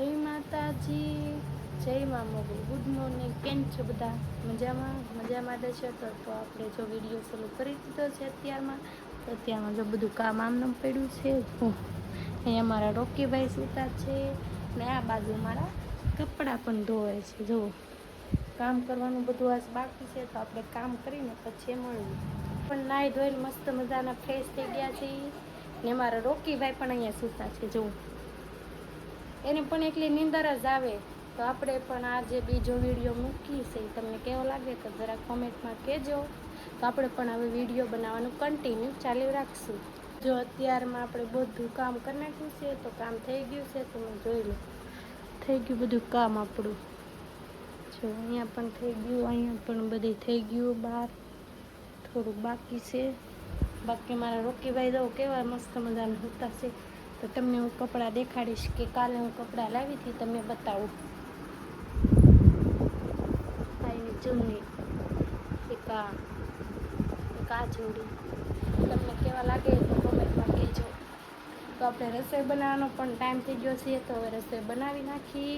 જય માતાજી, જય મા મોગલ. Good morning. કેમ છો બધા? મજામાં દેશો તો આપણે જો વિડીયો ચાલુ કરી દીધો છે અત્યારમાં. તો અત્યારમાં જો બધું કામ આમનામ પડ્યું છે. અહીંયા મારા રોકીભાઈ સૂતા છે ને આ બાજુ મારા કપડાં પણ ધોવાય છે. જુઓ, કામ કરવાનું બધું આજ બાકી છે, તો આપણે કામ કરીને પછી મળવું. પણ નાહી ધોઈને મસ્ત મજાના ફ્રેશ થઈ ગયા છે ને મારા રોકીભાઈ પણ અહીંયા સૂતા છે. જુઓ, એને પણ એટલી નીંદર જ આવે. તો આપણે પણ આજે બીજો વિડીયો મૂકી છે, તમને કેવો લાગે તો જરા કોમેન્ટમાં કહેજો. તો આપણે પણ હવે વિડીયો બનાવવાનું કન્ટિન્યુ ચાલુ રાખશું. જો અત્યારમાં આપણે બધું કામ કરી નાખ્યું છે, તો કામ થઈ ગયું છે. તમે જોઈ લો, થઈ ગયું બધું કામ આપણું. જો અહીંયા પણ થઈ ગયું, અહીંયા પણ બધે થઈ ગયું. બહાર થોડુંક બાકી છે. બાકી મારા રોકીભાઈ જો કેવા મસ્ત મજાના હોતા છે. તો તમને હું કપડાં દેખાડીશ કે કાલે હું કપડાં લાવી હતી, તમને બતાવું. આની ચૂની એક આ જોડી તમને કેવા લાગે તો કોમેન્ટમાં કહેજો. તો આપણે રસોઈ બનાવવાનો પણ ટાઈમ થઈ ગયો છે, તો હવે રસોઈ બનાવી નાખી.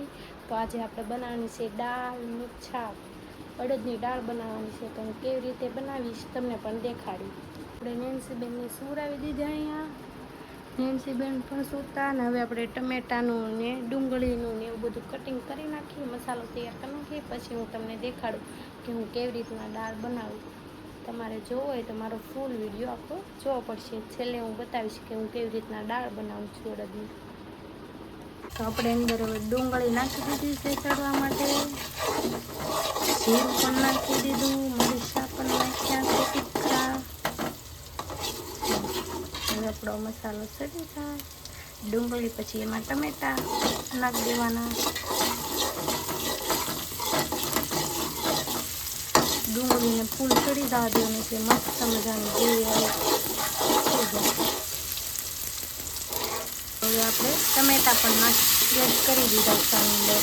તો આજે આપણે બનાવવાની છે દાળ શાક, અડદની દાળ બનાવવાની છે. તો હું કેવી રીતે બનાવીશ તમને પણ દેખાડી. આપણે નેન્સીબેનને સુવડાવી દીધા. અહીંયા નેન્સીબેન પણ સૂતા. અને હવે આપણે ટમેટાનું ને ડુંગળીનું ને એવું બધું કટિંગ કરી નાખીએ, મસાલો તૈયાર કરી નાખીએ. પછી હું તમને દેખાડું કે હું કેવી રીતના દાળ બનાવું. તમારે જોવો હોય તો મારો ફૂલ વિડીયો આખો જોવો પડશે. છેલ્લે હું બતાવીશ કે હું કેવી રીતના દાળ બનાવું છું અડદની. તો આપણે અંદર હવે ડુંગળી નાખી દીધી છે ચડવા માટે, જીરું પણ નાખી દીધું, મરચાં પણ નાખ્યા છે તીખા. હવે આપણો મસાલો ચડી જાય, ડુંગળી પછી એમાં ટમેટા નાખી દેવાના. ડુંગળીને ફૂલ ચડી જવા દેવાનું એટલે મસ્ત મજાની ગ્રેવી આવે થઈ જાય. હવે આપણે ટમેટા પણ એડ કરી દીધા છે આની અંદર.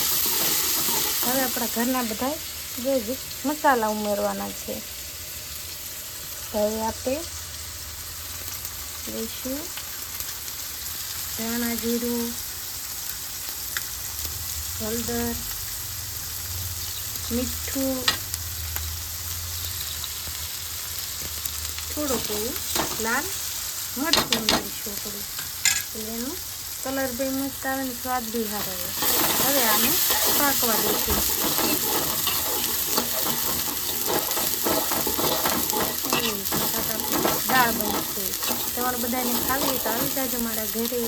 હવે આપણા ઘરના બધા જે મસાલા ઉમેરવાના છે. હવે આપણે લઈશું ધાણા જીરું, હળદર, મીઠું, થોડુંક એવું લાલ મરચું ઉમેરીશું થોડું, એટલે એનું કલર બી મસ્ત આવે ને સ્વાદ બી સારો આવે. હવે આને પાકવા દઈશું. દાળ બનશે. તમારે બધાને ખાવી તો આવી જાજો મારા ઘરે.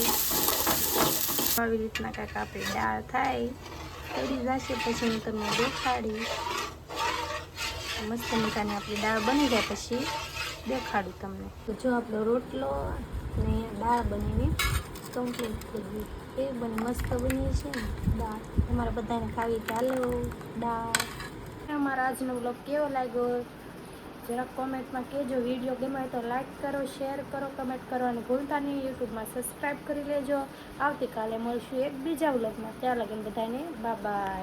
આવી રીતના કાંઈક આપણી દાળ થાય, ચડી જશે પછી હું તમને દેખાડી. મસ્ત મજાની આપણી દાળ બની જાય પછી દેખાડું તમને. તો જો આપણો રોટલો ને દાળ બનીને કમ્પ્લીટ થઈ ગઈ. એ બની મસ્ત બની છે ને દાળ. તમારે બધાને ખાવી ચાલો દાળ. અમારા આજનો વ્લોગ કેવો લાગ્યો જરાક કોમેન્ટમાં કહેજો. વિડીયો ગમે તો લાઈક કરો, શેર કરો, કમેન્ટ કરવાનું ભૂલતા નહીં. યુટ્યુબમાં સબસ્ક્રાઈબ કરી લેજો. આવતીકાલે મળશું એક બીજા વ્લોગમાં. ત્યાં લગીને બધાને બાય બાય.